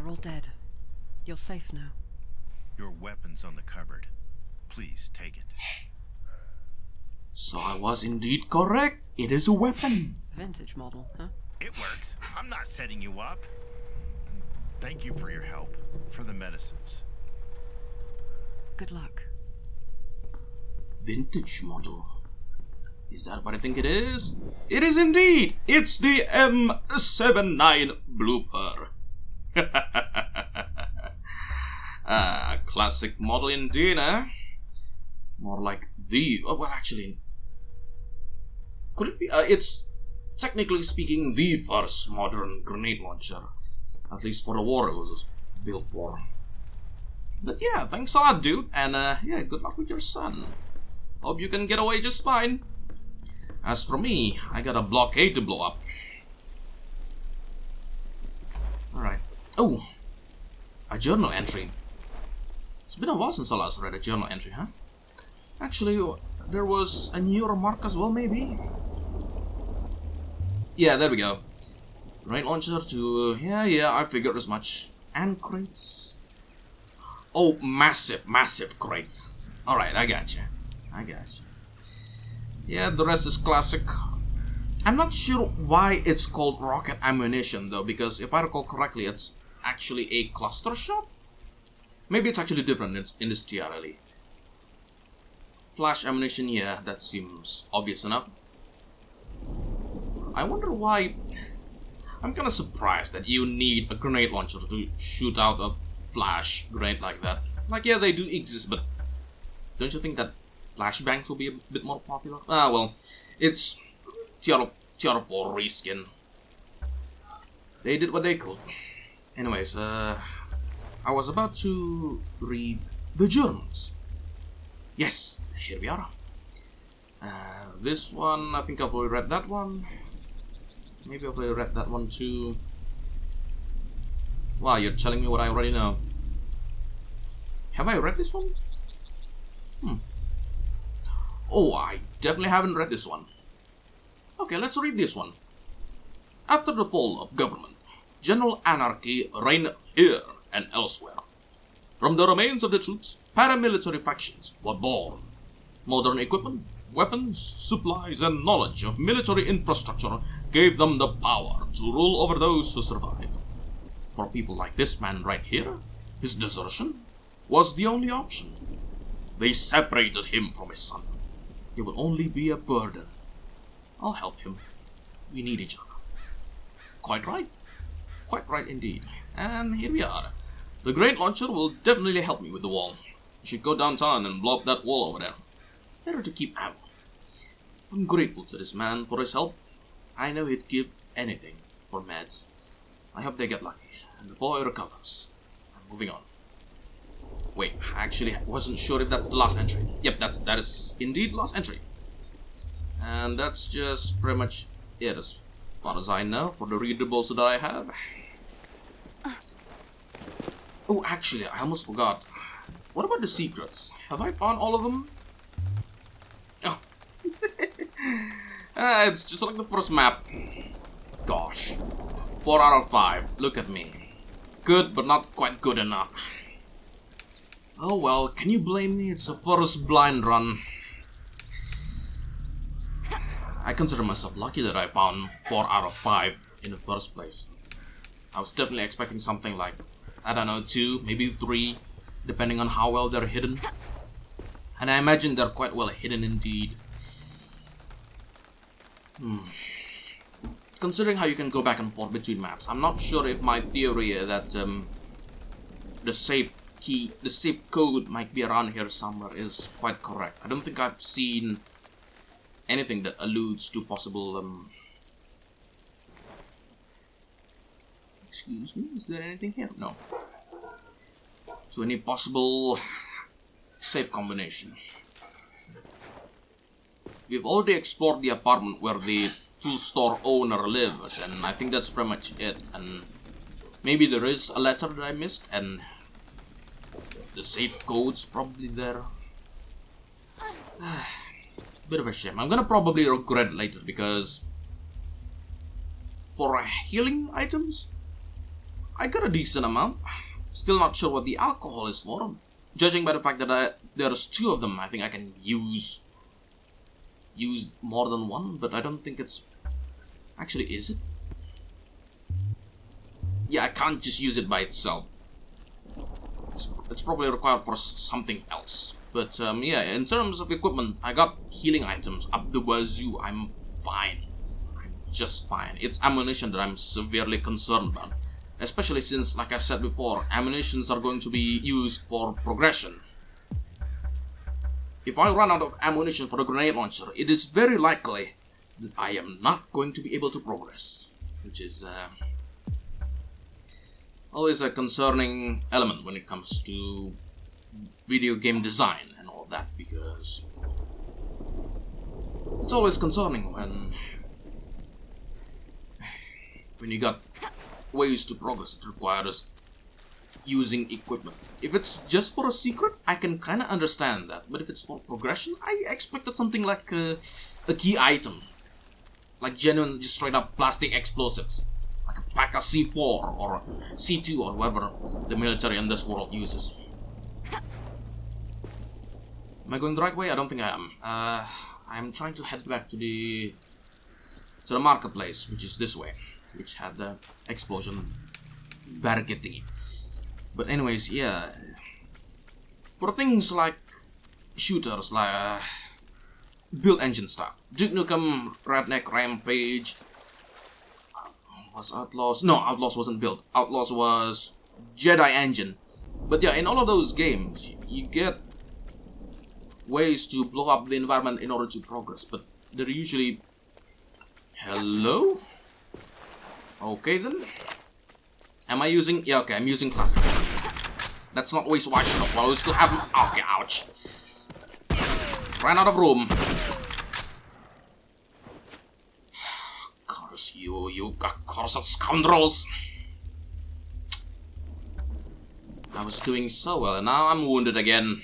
They're all dead. You're safe now. Your weapon's on the cupboard. Please take it. So I was indeed correct. It is a weapon. Vintage model, huh? It works. I'm not setting you up. Thank you for your help. For the medicines. Good luck. Vintage model. Is that what I think it is? It is indeed! It's the M79 Blooper. Classic model indeed, eh? More like the... Oh, well, actually... Could it be... it's, technically speaking, the first modern grenade launcher. At least for the war it was built for. But yeah, thanks a lot, dude. And, yeah, good luck with your son. Hope you can get away just fine. As for me, I got a blockade to blow up. Alright. Oh! A journal entry. It's been a while since I last read a journal entry, huh? Actually, there was a newer mark as well, maybe? Yeah, there we go. Grenade launcher to... yeah, I figured as much. And crates. Oh, massive crates. Alright, I gotcha. Yeah, the rest is classic. I'm not sure why it's called rocket ammunition though, because if I recall correctly, it's actually a cluster shot? Maybe it's actually different in this TRLE. Flash ammunition, yeah, that seems obvious enough. I wonder why... I'm kinda surprised that you need a grenade launcher to shoot out a flash grenade like that. Like, yeah, they do exist, but don't you think that flashbangs will be a bit more popular? Ah, well, it's TR4 reskin. They did what they could. Anyways, I was about to read the journals. Yes, here we are. This one, I think I've already read that one. Maybe I've already read that one too. Wow, you're telling me what I already know. Have I read this one? Oh, I definitely haven't read this one. Okay, let's read this one. After the fall of government, general anarchy reigned here and elsewhere. From the remains of the troops, paramilitary factions were born. Modern equipment, weapons, supplies, and knowledge of military infrastructure gave them the power to rule over those who survived. For people like this man right here, his desertion was the only option. They separated him from his son. He will only be a burden. I'll help him. We need each other. Quite right. Quite right indeed. And here we are. The grenade launcher will definitely help me with the wall. You should go downtown and blow up that wall over there. Better to keep ammo. I'm grateful to this man for his help. I know he'd give anything for meds. I hope they get lucky and the boy recovers. I'm moving on. Wait, actually, I wasn't sure if that's the last entry. Yep, that is indeed last entry. And that's just pretty much it as far as I know for the readables that I have. Oh, actually, I almost forgot. What about the secrets? Have I found all of them? Oh. It's just like the first map. Gosh. 4 out of 5. Look at me. Good, but not quite good enough. Oh well, can you blame me? It's the first blind run. I consider myself lucky that I found 4 out of 5 in the first place. I was definitely expecting something like, I don't know, 2, maybe 3, depending on how well they're hidden. And I imagine they're quite well hidden indeed. Considering how you can go back and forth between maps, I'm not sure if my theory that the safe code might be around here somewhere is quite correct. I don't think I've seen anything that alludes to possible excuse me, is there anything here? No. To any possible safe combination. We've already explored the apartment where the tool store owner lives, and I think that's pretty much it. And maybe there is a letter that I missed, and the safe code's probably there. Bit of a shame. I'm gonna probably regret it later, because for healing items, I got a decent amount. Still not sure what the alcohol is for. Judging by the fact that there's 2 of them, I think I can use more than one, but I don't think it's... Actually, is it? Yeah, I can't just use it by itself. It's probably required for something else. But yeah, in terms of equipment, I got healing items up the wazoo. I'm fine. I'm just fine. It's ammunition that I'm severely concerned about. Especially since, like I said before, ammunitions are going to be used for progression. If I run out of ammunition for the grenade launcher, it is very likely that I am not going to be able to progress. Which is always a concerning element when it comes to video game design and all that, because it's always concerning when you got ways to progress. It requires using equipment. If it's just for a secret, I can kind of understand that, but if it's for progression, I expected something like a key item, like genuine, just straight up plastic explosives, like a pack of C4 or C2 or whatever the military in this world uses. Am I going the right way? I don't think I am. I'm trying to head back to the marketplace, which is this way, which had the explosion barricade thingy. But anyways, yeah. For things like shooters, like build engine stuff, Duke Nukem, Redneck Rampage, was Outlaws? No, Outlaws wasn't built. Outlaws was Jedi Engine. But yeah, in all of those games, you get ways to blow up the environment in order to progress, but they're usually... Hello? Okay then. Am I using... Yeah, okay, I'm using plastic. Let's not waste wash soap while we still have... Okay, ouch. Ran out of room. Curse you accursed scoundrels. I was doing so well, and now I'm wounded again.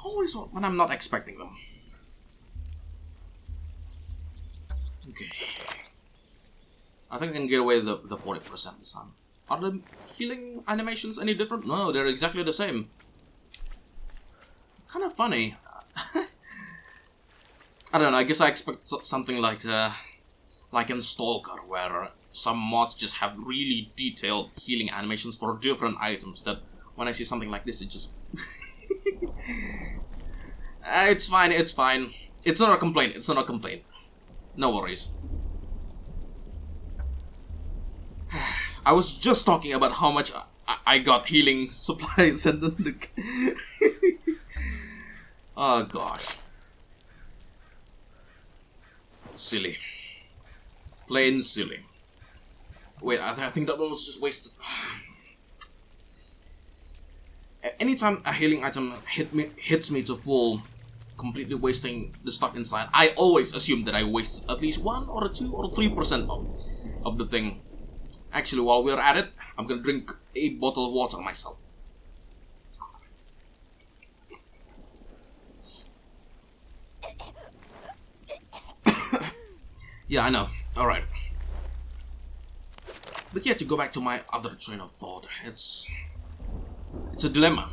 Always when I'm not expecting them. Okay. I think I can get away with the 40% this time. Are the healing animations any different? No, they're exactly the same. Kind of funny. I don't know, I guess I expect something like in Stalker, where some mods just have really detailed healing animations for different items, that when I see something like this, it just... It's fine, it's fine. It's not a complaint, it's not a complaint. No worries. I was just talking about how much I got healing supplies and then oh gosh. Silly. Plain silly. Wait, I think that one was just wasted. Anytime a healing item hits me to full, completely wasting the stock inside, I always assume that I wasted at least 1 or 2 or 3% of the thing. Actually, while we're at it, I'm gonna drink a bottle of water myself. Yeah, I know. Alright. But yeah, to go back to my other train of thought, it's a dilemma.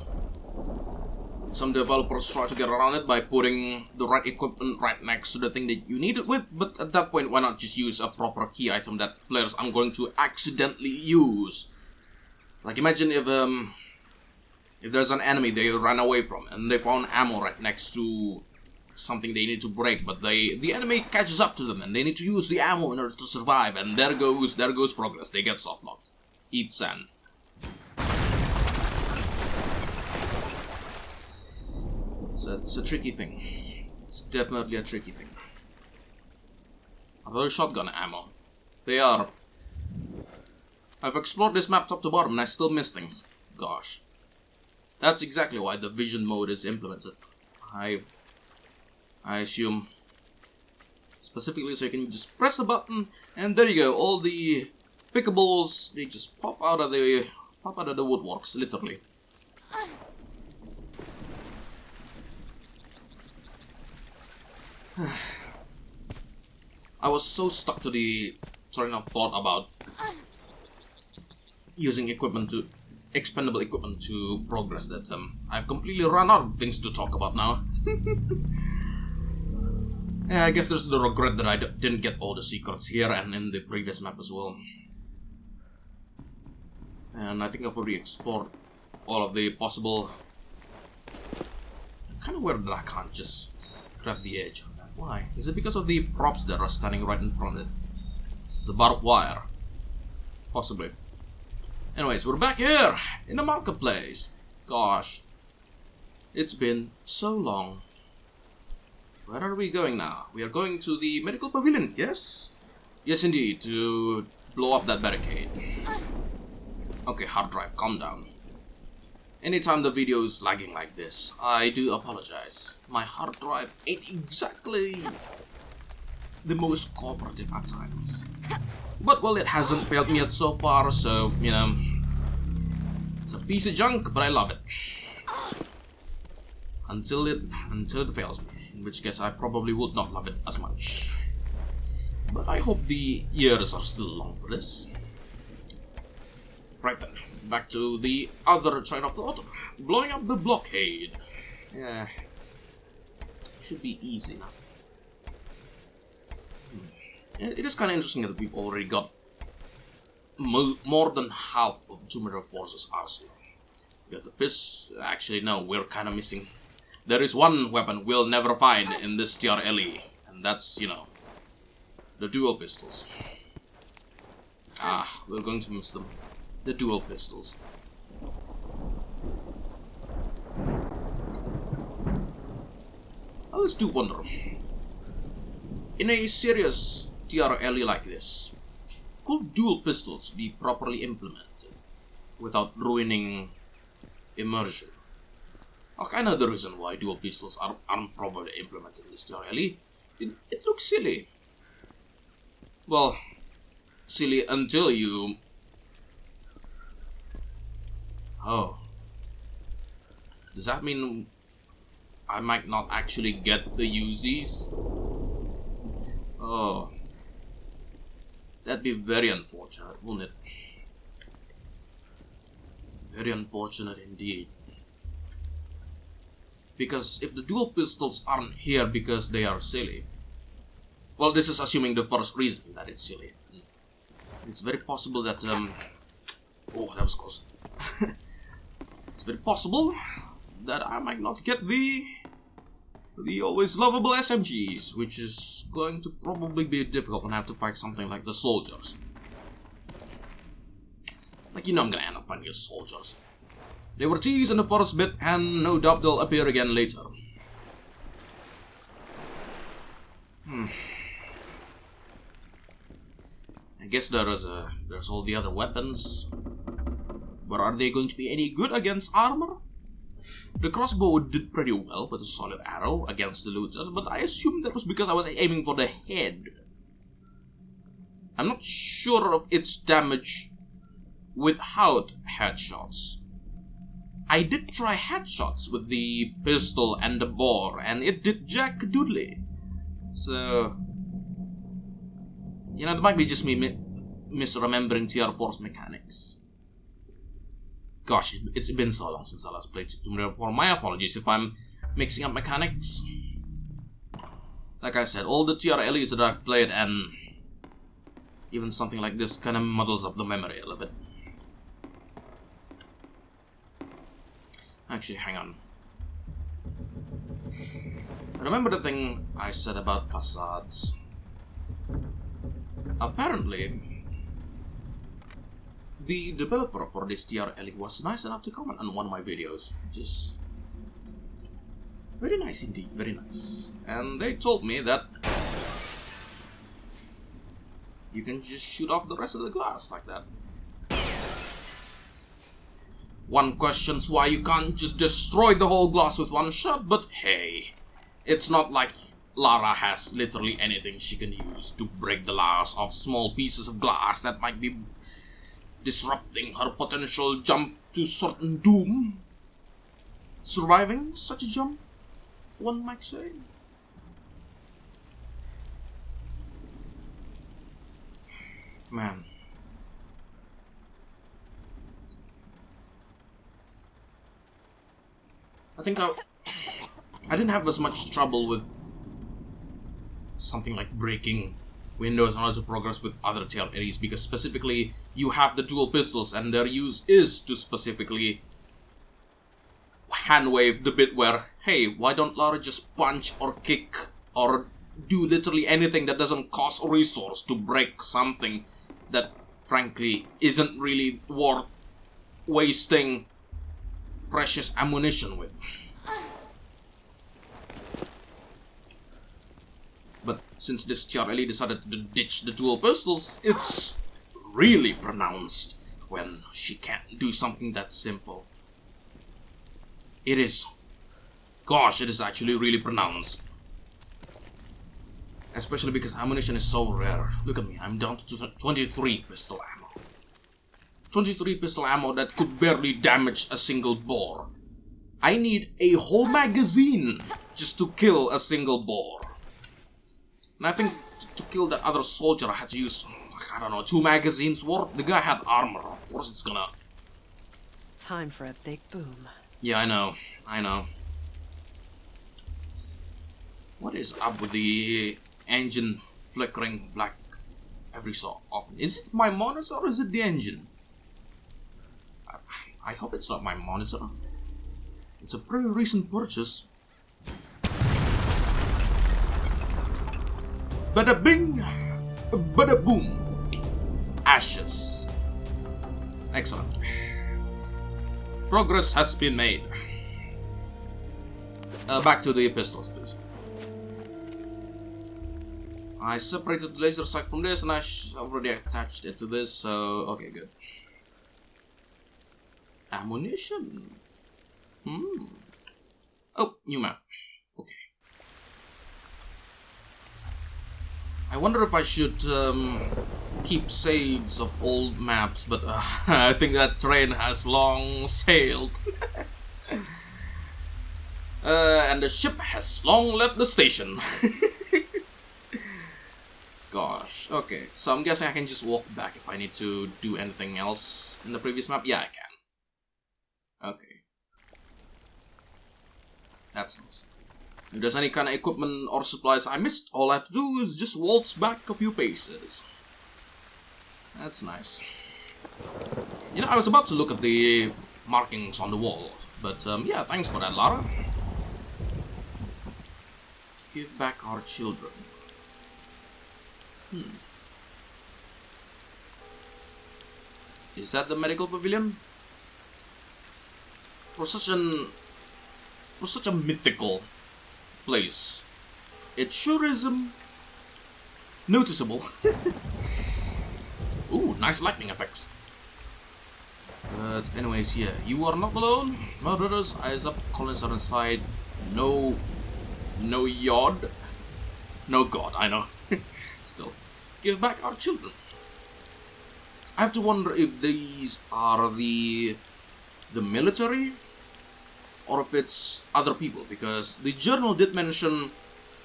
Some developers try to get around it by putting the right equipment right next to the thing that you need it with, but at that point, why not just use a proper key item that players aren't going to accidentally use? Like, imagine if there's an enemy they run away from, and they found ammo right next to something they need to break, but the enemy catches up to them, and they need to use the ammo in order to survive, and there goes progress. They get softlocked. Eat sand. It's a tricky thing. It's definitely a tricky thing. Are those shotgun ammo? They are. I've explored this map top to bottom and I still miss things. Gosh. That's exactly why the vision mode is implemented. I assume. Specifically so you can just press a button and there you go. All the pickables, they just pop out of the woodworks, literally. I was so stuck to the train of thought about using expendable equipment to progress that I've completely run out of things to talk about now. Yeah, I guess there's the regret that I didn't get all the secrets here and in the previous map as well. And I think I've already explored all of the possible... Kind of weird that I can't just grab the edge on that. Why? Is it because of the props that are standing right in front of it? The barbed wire? Possibly. Anyways, we're back here in the marketplace. Gosh, it's been so long. Where are we going now? We are going to the Medical Pavilion, yes? Yes, indeed, to blow up that barricade. Okay, hard drive, calm down. Anytime the video is lagging like this, I do apologize. My hard drive ain't exactly the most cooperative at times. But, well, it hasn't failed me yet so far, so, you know, it's a piece of junk, but I love it. Until it fails me, in which case I probably would not love it as much. But I hope the years are still long for this. Right then, back to the other train of thought. Blowing up the blockade. Yeah, should be easy now. It is kind of interesting that we've already got more than half of Tomb Raider Force's arsenal. We got the piss. Actually, no, we're kind of missing. There is one weapon we'll never find in this TRLE, and that's, you know, the dual pistols. Ah, we're going to miss them. The dual pistols. I always do wonder, in a serious TRLE like this, could dual pistols be properly implemented without ruining immersion? I know the reason why dual pistols aren't properly implemented in this TRLE. It looks silly. Well, silly until you... Oh. Does that mean I might not actually get the Uzis? Oh. That'd be very unfortunate, wouldn't it? Very unfortunate indeed. Because if the dual pistols aren't here because they are silly... Well, this is assuming the first reason that it's silly. It's very possible that... Oh, that was close. It's very possible that I might not get the always lovable SMGs, which is going to probably be difficult when I have to fight something like the soldiers. Like, you know I'm gonna end up fighting the soldiers. They were teased in the first bit, and no doubt they'll appear again later. I guess there's all the other weapons. But are they going to be any good against armor? The crossbow did pretty well with a solid arrow against the looters, but I assume that was because I was aiming for the head. I'm not sure of its damage without headshots. I did try headshots with the pistol and the boar, and it did jack doodly. So, you know, it might be just me misremembering TR Force mechanics. Gosh, it's been so long since I last played Tomb Raider 4. My apologies if I'm mixing up mechanics. Like I said, all the TRLEs that I've played, and even something like this kind of muddles up the memory a little bit. Actually, hang on. Remember the thing I said about facades? Apparently, the developer for this TRLE was nice enough to comment on one of my videos. Just very nice indeed, very nice. And they told me that you can just shoot off the rest of the glass like that. One questions why you can't just destroy the whole glass with one shot, but hey, it's not like Lara has literally anything she can use to break the glass of small pieces of glass that might be disrupting her potential jump to certain doom. Surviving such a jump, one might say. Man. I think I didn't have as much trouble with something like breaking windows and also progress with other TRLEs, because specifically you have the dual pistols and their use is to specifically hand wave the bit where, hey, why don't Lara just punch or kick or do literally anything that doesn't cost a resource to break something that frankly isn't really worth wasting precious ammunition with. But since this TRLE decided to ditch the dual pistols, it's really pronounced when she can't do something that simple. It is. Gosh, it is actually really pronounced. Especially because ammunition is so rare. Look at me, I'm down to 23 pistol ammo. 23 pistol ammo that could barely damage a single boar. I need a whole magazine just to kill a single boar. And I think to kill that other soldier I had to use, I don't know, 2 magazines worth. The guy had armor, of course it's gonna... Time for a big boom. Yeah, I know. What is up with the engine flickering black every so often? Is it my monitor or is it the engine? I hope it's not my monitor. It's a pretty recent purchase. Bada bing, bada boom. Ashes. Excellent. Progress has been made. Back to the pistols, please. I separated the laser sight from this and I already attached it to this, so okay, good. Ammunition. Oh, new map. Okay. I wonder if I should keep saves of old maps, but I think that train has long sailed. And the ship has long left the station. Gosh, okay, so I'm guessing I can just walk back if I need to do anything else in the previous map. Yeah, I can. Okay. That's nice. If there's any kind of equipment or supplies I missed, all I have to do is just waltz back a few paces. That's nice. You know, I was about to look at the markings on the wall, but yeah, thanks for that, Lara. Give back our children. Is that the Medical Pavilion? For such a mythical place, it sure is noticeable. Ooh, nice lightning effects. But anyways, yeah, you are not alone. My brothers, eyes up, colonists are inside. No yod. No god, I know. Still, give back our children. I have to wonder if these are the military or if it's other people, because the journal did mention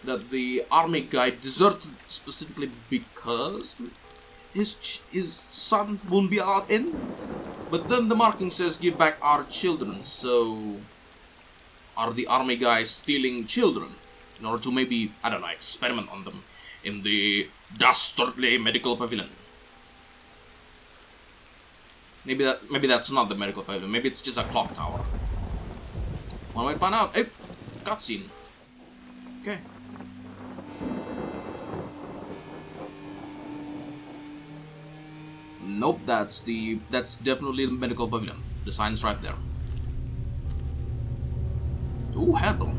that the army guy deserted specifically because his son won't be allowed in. But then the marking says give back our children, so are the army guys stealing children in order to maybe, I don't know, experiment on them in the dastardly Medical Pavilion? Maybe that's not the Medical Pavilion, maybe it's just a clock tower. One way to find out. Hey, cutscene. Okay. Nope, that's definitely the Medical Pavilion. The sign's right there. Ooh, handle.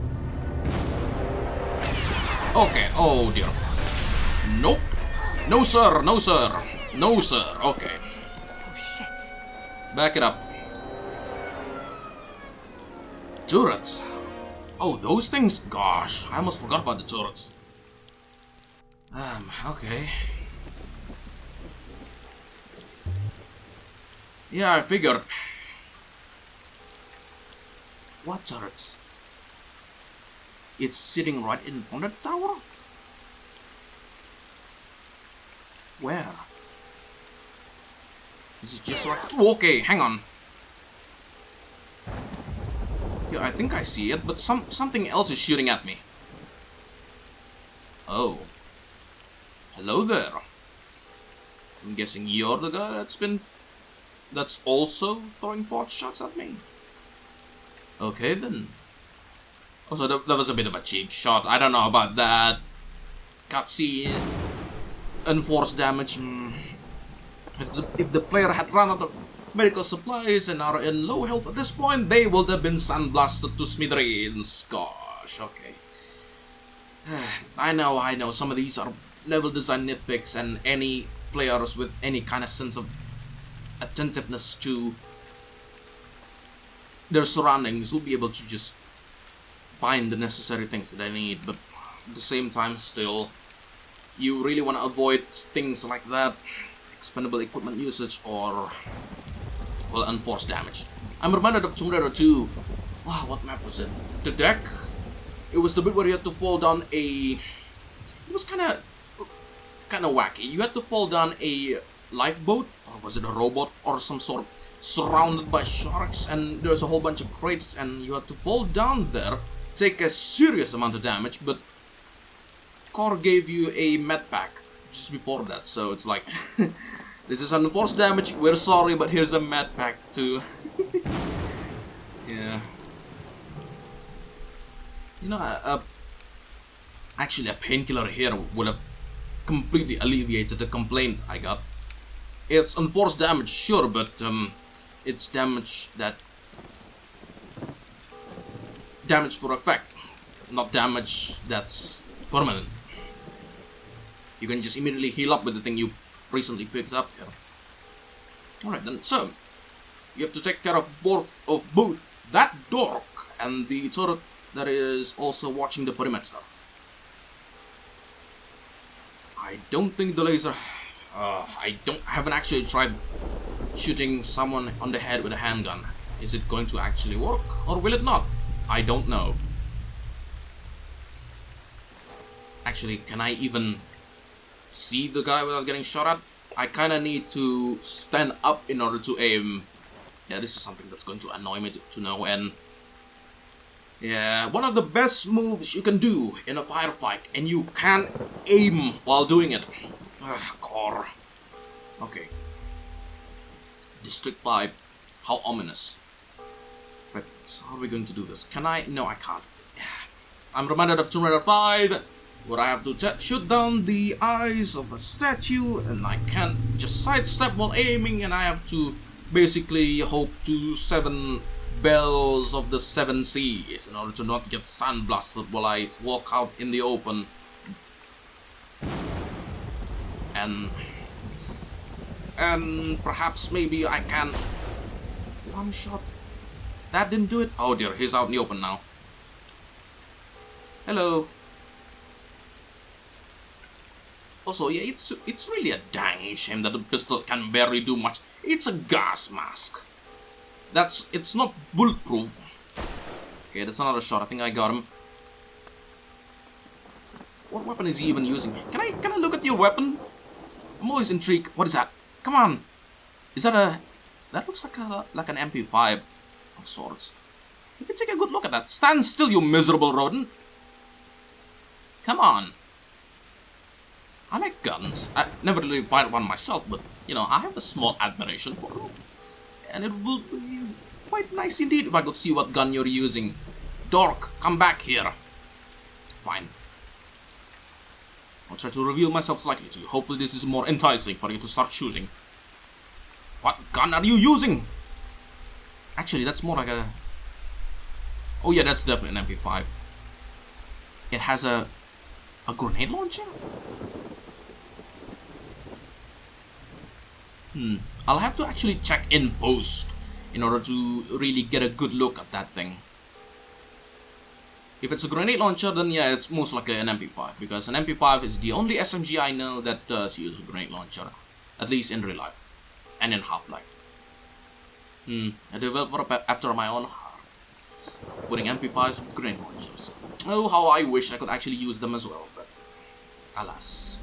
Okay, oh dear. Nope. No sir, no sir. No sir, okay. Oh shit. Back it up. Turrets. Oh, those things? Gosh, I almost forgot about the turrets. Okay. Yeah, I figured. What turrets? It's sitting right in front of the tower? Where? Is it just right? Okay, hang on. Yeah, I think I see it, but something else is shooting at me. Oh. Hello there. I'm guessing you're the guy that's also throwing pot shots at me. Okay then. Also, that was a bit of a cheap shot. I don't know about that. Cutscene. Enforced damage. If the player had run out of medical supplies and are in low health at this point, they would have been sandblasted to smithereens. Gosh, okay. I know, some of these are level design nitpicks, and any players with any kind of sense of attentiveness to their surroundings will be able to just find the necessary things that they need, but at the same time still, you really want to avoid things like that, expendable equipment usage or, well, unforced damage. I'm reminded of Tomb Raider 2. Wow, what map was it? The deck? It was the bit where you had to fall down it was kinda wacky. You had to fall down a lifeboat, or was it a rowboat or some sort, surrounded by sharks, and there's a whole bunch of crates, and you had to fall down there, take a serious amount of damage, but Core gave you a med pack just before that, so it's like, this is unforced damage, we're sorry, but here's a med pack too. Yeah. You know, actually a painkiller here would have completely alleviated the complaint I got. It's unforced damage, sure, but it's damage for effect, not damage that's permanent. You can just immediately heal up with the thing you recently picked up here. Alright then, so you have to take care of both that dork and the turret that is also watching the perimeter. I don't think the laser... I haven't actually tried shooting someone on the head with a handgun. Is it going to actually work, or will it not? I don't know. Actually, can I even see the guy without getting shot at? I kinda need to stand up in order to aim. Yeah, this is something that's going to annoy me to know, and yeah, one of the best moves you can do in a firefight, and you can't aim while doing it. Core. Okay. District 5. How ominous. Right, so how are we going to do this? Can I? No, I can't. I'm reminded of Tomb Raider 5, where I have to shoot down the eyes of a statue, and I can't just sidestep while aiming, and I have to basically hope to 7 bells of the 7 seas in order to not get sandblasted while I walk out in the open. And perhaps maybe I can one shot. That didn't do it. Oh dear, he's out in the open now. Hello. Also, yeah, it's really a dang shame that the pistol can barely do much. It's a gas mask. It's not bulletproof. Okay, that's another shot. I think I got him. What weapon is he even using? Can I look at your weapon? I'm always intrigued. What is that? Come on. Is that a... That looks like an MP5 of sorts. You can take a good look at that. Stand still, you miserable rodent. Come on. I like guns. I never really fired one myself, but, you know, I have a small admiration for them. And it would be quite nice indeed if I could see what gun you're using. Dork, come back here. Fine. I'll try to reveal myself slightly to you. Hopefully this is more enticing for you to start shooting. What gun are you using? Actually, that's more like a... Oh yeah, that's definitely an MP5. It has a grenade launcher? I'll have to actually check in post in order to really get a good look at that thing. If it's a grenade launcher, then yeah, it's most likely an MP5, because an MP5 is the only SMG I know that does use a grenade launcher, at least in real life, and in Half-Life. A developer after my own heart, putting MP5s with grenade launchers. Oh, how I wish I could actually use them as well, but alas.